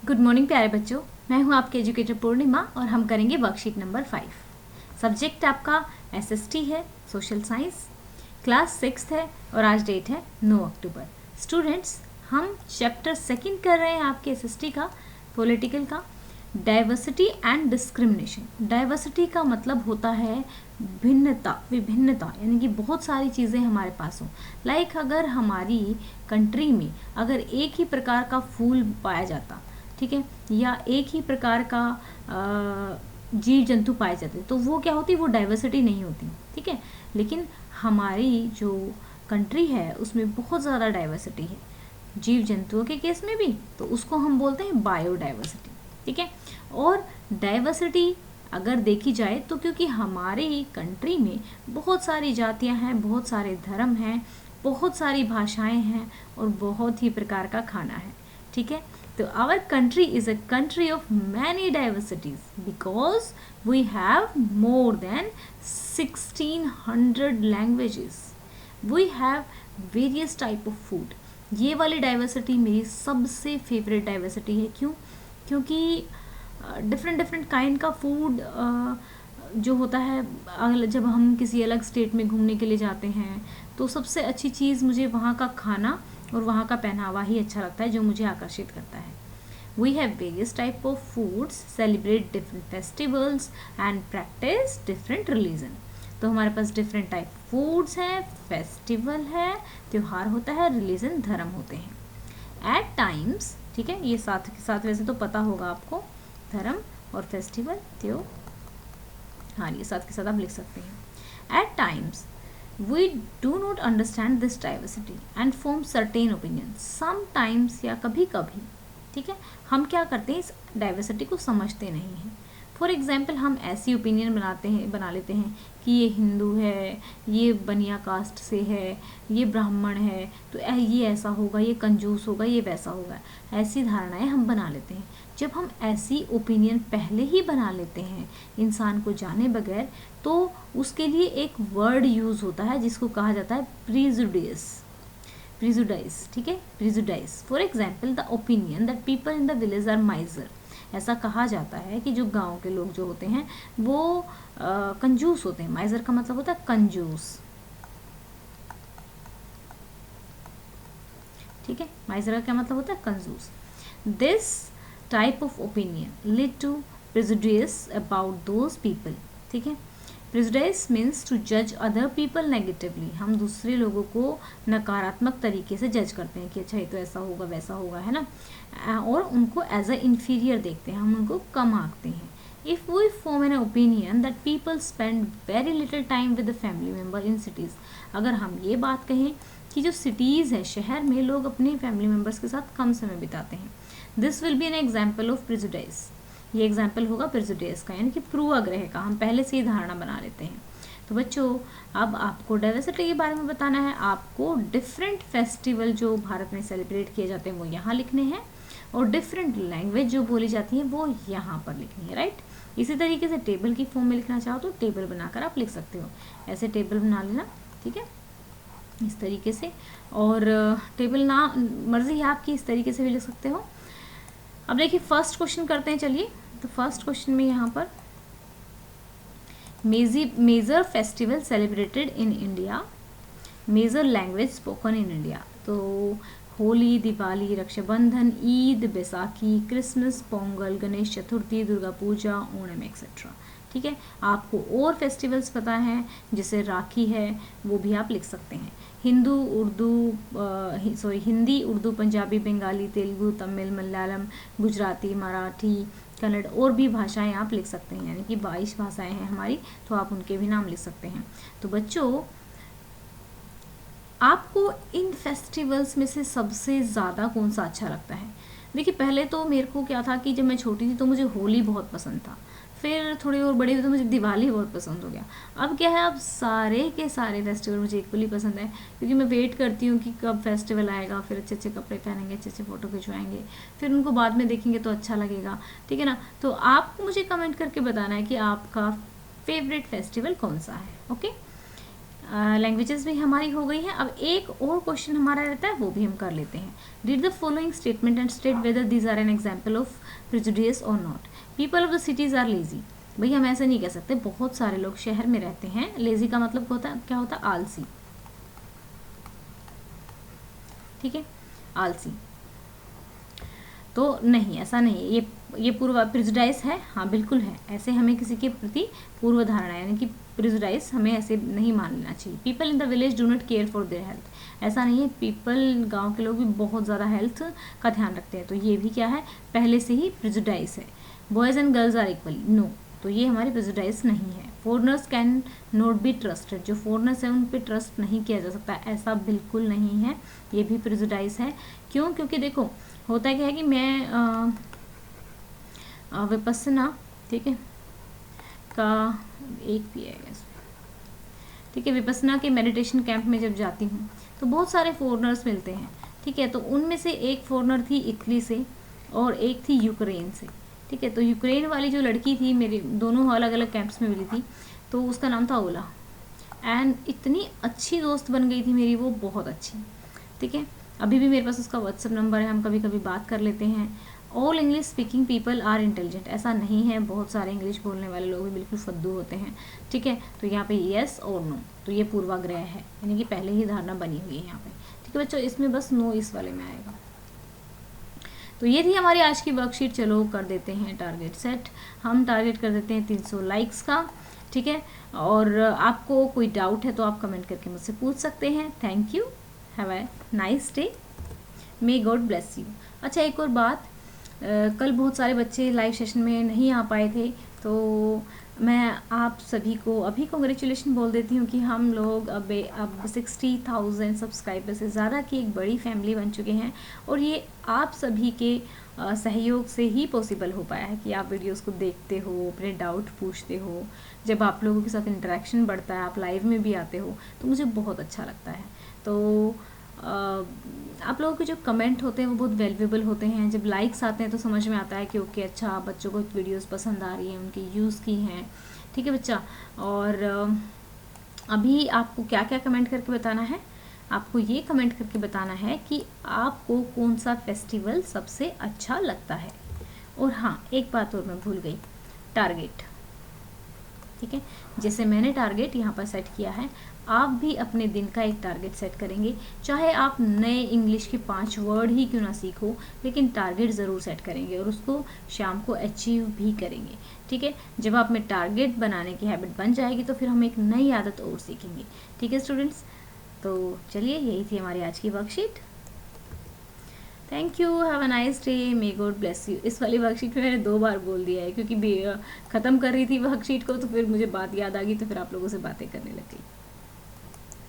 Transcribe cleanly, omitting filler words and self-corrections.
Good morning प्यारे बच्चों, मैं हूं आपके एजुकेटर पूर्णिमा और हम करेंगे वर्कशीट नंबर 5। सब्जेक्ट आपका एसएसटी है, सोशल साइंस, क्लास 6 है और आज डेट है 9 अक्टूबर। स्टूडेंट्स, हम चैप्टर 2 कर रहे हैं आपके एसएसटी का, पॉलिटिकल का, डाइवर्सिटी एंड डिस्क्रिमिनेशन। डाइवर्सिटी का मतलब होता है भिन्नता, विभिन्नता, यानी कि बहुत सारी चीज़ें हमारे पास हों। लाइक अगर हमारी कंट्री में अगर एक ही प्रकार का फूल पाया जाता, ठीक है, या एक ही प्रकार का जीव जंतु पाए जाते, तो वो क्या होती, वो डाइवर्सिटी नहीं होती, ठीक है। लेकिन हमारी जो कंट्री है उसमें बहुत ज़्यादा डाइवर्सिटी है जीव जंतुओं के केस में भी, तो उसको हम बोलते हैं बायोडाइवर्सिटी, ठीक है। और डाइवर्सिटी अगर देखी जाए तो क्योंकि हमारी कंट्री में बहुत सारी जातियां हैं, बहुत सारे धर्म हैं, बहुत सारी भाषाएं हैं और बहुत ही प्रकार का खाना है, ठीक है। तो our country is a country of many diversities because we have more than 1600 languages. We have various type of food. ये वाली डाइवर्सिटी मेरी सबसे फेवरेट डाइवर्सिटी है। क्यों? क्योंकि डिफरेंट डिफरेंट काइंड का फूड जो होता है, जब हम किसी अलग स्टेट में घूमने के लिए जाते हैं तो सबसे अच्छी चीज़ मुझे वहाँ का खाना और वहाँ का पहनावा ही अच्छा लगता है, जो मुझे आकर्षित करता है। We have various type of foods, celebrate different festivals and practice different religion. तो हमारे पास डिफरेंट टाइप फूड्स हैं, फेस्टिवल है, त्योहार होता है, रिलीजन धर्म होते हैं। एट टाइम्स, ठीक है, ये साथ के साथ वैसे तो पता होगा आपको, धर्म और फेस्टिवल त्योहार ये साथ के साथ आप लिख सकते हैं। At times we do not understand this diversity and form certain opinions. Sometimes या कभी कभी, ठीक है, हम क्या करते हैं, इस डाइवर्सिटी को समझते नहीं हैं। फॉर एग्जाम्पल, हम ऐसी ओपिनियन बना लेते हैं कि ये हिंदू है, ये बनिया कास्ट से है, ये ब्राह्मण है, तो ये ऐसा होगा, ये कंजूस होगा, ये वैसा होगा। ऐसी धारणाएं हम बना लेते हैं। जब हम ऐसी ओपिनियन पहले ही बना लेते हैं इंसान को जाने बगैर, तो उसके लिए एक वर्ड यूज़ होता है जिसको कहा जाता है प्रिजुडाइज, ठीक है, prejudice. For example, the opinion that people in the village are miser. ऐसा कहा जाता है कि जो गांव के लोग जो होते हैं वो कंजूस होते हैं। माइजर का मतलब होता है कंजूस, ठीक है, माइजर का क्या मतलब होता है, कंजूस। This type of opinion lead to prejudice about those people, ठीक है। प्रिजुडाइस मीन्स टू जज अदर पीपल नेगेटिवली। हम दूसरे लोगों को नकारात्मक तरीके से जज करते हैं कि अच्छा ये तो ऐसा होगा वैसा होगा, है ना, और उनको एज अ इंफीरियर देखते हैं, हम उनको कम आंकते हैं। If we form an opinion that people spend very little time with the family member in cities, अगर हम ये बात कहें कि जो सिटीज़ है, शहर में लोग अपने फैमिली मेम्बर्स के साथ कम समय बिताते हैं, this will be N example of prejudice. ये एग्जाम्पल होगा प्रिजुडिस का, यानी कि पूर्वाग्रह का। हम पहले से ही धारणा बना लेते हैं। तो बच्चों, अब आपको डाइवर्सिटी के बारे में बताना है। आपको डिफरेंट फेस्टिवल जो भारत में सेलिब्रेट किए जाते हैं वो यहाँ लिखने हैं, और डिफरेंट लैंग्वेज जो बोली जाती है वो यहाँ पर लिखनी है, राइट। इसी तरीके से टेबल की फॉर्म में लिखना चाहो तो टेबल बनाकर आप लिख सकते हो। ऐसे टेबल बना लेना, ठीक है, इस तरीके से। और टेबल ना मर्जी है आपकी, इस तरीके से भी लिख सकते हो। अब देखिए फर्स्ट क्वेश्चन करते हैं, चलिए। तो फर्स्ट क्वेश्चन में यहाँ पर major festival celebrated in India, major language spoken in India. तो होली, दिवाली, रक्षाबंधन, ईद, बैसाखी, क्रिसमस, पोंगल, गणेश चतुर्थी, दुर्गा पूजा, ओणम एक्सेट्रा, ठीक है। आपको और फेस्टिवल्स पता हैं, जैसे राखी है, वो भी आप लिख सकते हैं। हिंदी, उर्दू, पंजाबी, बंगाली, तेलुगु, तमिल, मलयालम, गुजराती, मराठी, कन्नड़ और भी भाषाएं आप लिख सकते हैं, यानी कि 22 भाषाएं हैं हमारी, तो आप उनके भी नाम लिख सकते हैं। तो बच्चों, आपको इन फेस्टिवल्स में से सबसे ज़्यादा कौन सा अच्छा लगता है? देखिए, पहले तो मेरे को क्या था कि जब मैं छोटी थी तो मुझे होली बहुत पसंद था, फिर थोड़ी और बड़ी हुई तो मुझे दिवाली बहुत पसंद हो गया। अब क्या है, अब सारे के सारे फेस्टिवल मुझे इक्वली पसंद है, क्योंकि मैं वेट करती हूँ कि कब फेस्टिवल आएगा, फिर अच्छे अच्छे कपड़े पहनेंगे, अच्छे अच्छे फ़ोटो खिंचवाएंगे, फिर उनको बाद में देखेंगे तो अच्छा लगेगा, ठीक है ना। तो आपको मुझे कमेंट करके बताना है कि आपका फेवरेट फेस्टिवल कौन सा है, ओके। लैंग्वेजेस भी हमारी हो गई हैं। अब एक और क्वेश्चन हमारा रहता है, वो भी हम कर लेते हैं। Read the following statement and state whether these are an example of prejudice और not. People of the cities are lazy. भाई हम ऐसे नहीं कह सकते, बहुत सारे लोग शहर में रहते हैं। लेजी का मतलब क्या होता है? आलसी। ठीक है, आलसी। तो नहीं, ऐसा नहीं, ये पूर्व प्रिजुडाइज है, हाँ बिल्कुल है। ऐसे हमें किसी के प्रति पूर्व धारणा यानी कि प्रिजुडाइज हमें ऐसे नहीं मानना चाहिए। People in the village do not care for their health. ऐसा नहीं है, पीपल गांव के लोग भी बहुत ज़्यादा हेल्थ का ध्यान रखते हैं। तो ये भी क्या है? पहले से ही प्रिजुडाइज है। Boys and girls are equally, no, तो ये हमारी प्रिजुडाइज नहीं है। Foreigners can not be trusted, जो फॉरनर्स है उन पर ट्रस्ट नहीं किया जा सकता, ऐसा बिल्कुल नहीं है, ये भी प्रिजुडाइज है। क्यों? क्योंकि देखो होता क्या है कि मैं विपස්සना, ठीक है, का एक भी है, ठीक है, विपස්සना के मेडिटेशन कैंप में जब जाती हूँ तो बहुत सारे फॉरनर्स मिलते हैं। ठीक है, तो उनमें से एक फॉरनर थी इटली से और एक थी यूक्रेन से। ठीक है, तो यूक्रेन वाली जो लड़की थी, मेरी दोनों अलग अलग कैंप्स में मिली थी, तो उसका नाम था ओला। एंड इतनी अच्छी दोस्त बन गई थी मेरी वो, बहुत अच्छी। ठीक है, अभी भी मेरे पास उसका व्हाट्सएप नंबर है, हम कभी कभी बात कर लेते हैं। All English speaking people are intelligent, ऐसा नहीं है, बहुत सारे इंग्लिश बोलने वाले लोग भी बिल्कुल फद्दू होते हैं। ठीक है, तो यहाँ पे येस और नो, तो ये पूर्वाग्रह है, यानी कि पहले ही धारणा बनी हुई है यहाँ पे। ठीक है बच्चों, इसमें बस नो इस वाले में आएगा। तो ये थी हमारी आज की वर्कशीट। चलो कर देते हैं टारगेट सेट। हम टारगेट कर देते हैं 300 लाइक्स का। ठीक है, और आपको कोई डाउट है तो आप कमेंट करके मुझसे पूछ सकते हैं। Thank you, have a nice day, may God bless you. अच्छा, एक और बात, कल बहुत सारे बच्चे लाइव सेशन में नहीं आ पाए थे, तो मैं आप सभी को अभी कॉन्ग्रेचुलेशन बोल देती हूँ कि हम लोग अब 60,000 सब्सक्राइबर से ज़्यादा की एक बड़ी फैमिली बन चुके हैं। और ये आप सभी के सहयोग से ही पॉसिबल हो पाया है कि आप वीडियोस को देखते हो, अपने डाउट पूछते हो, जब आप लोगों के साथ इंटरेक्शन बढ़ता है, आप लाइव में भी आते हो, तो मुझे बहुत अच्छा लगता है। तो आप लोगों के जो कमेंट होते हैं वो बहुत वैल्यूएबल होते हैं। जब लाइक्स आते हैं तो समझ में आता है कि ओके, अच्छा बच्चों को वीडियोस पसंद आ रही हैं, उनकी यूज़ की हैं। ठीक है बच्चा, और अभी आपको क्या क्या कमेंट करके बताना है? आपको ये कमेंट करके बताना है कि आपको कौन सा फेस्टिवल सबसे अच्छा लगता है। और हाँ, एक बात और मैं भूल गई, टारगेट। ठीक है, जैसे मैंने टारगेट यहाँ पर सेट किया है, आप भी अपने दिन का एक टारगेट सेट करेंगे। चाहे आप नए इंग्लिश के 5 वर्ड ही क्यों ना सीखो, लेकिन टारगेट ज़रूर सेट करेंगे और उसको शाम को अचीव भी करेंगे। ठीक है, जब आप में टारगेट बनाने की हैबिट बन जाएगी तो फिर हम एक नई आदत और सीखेंगे। ठीक है स्टूडेंट्स, तो चलिए, यही थी हमारी आज की worksheet. Thank you, have a nice day, may God bless you. इस वाली वर्कशीट में मैंने 2 बार बोल दिया है क्योंकि ख़त्म कर रही थी वर्कशीट को, तो फिर मुझे बात याद आ गई, तो फिर आप लोगों से बातें करने लग गई।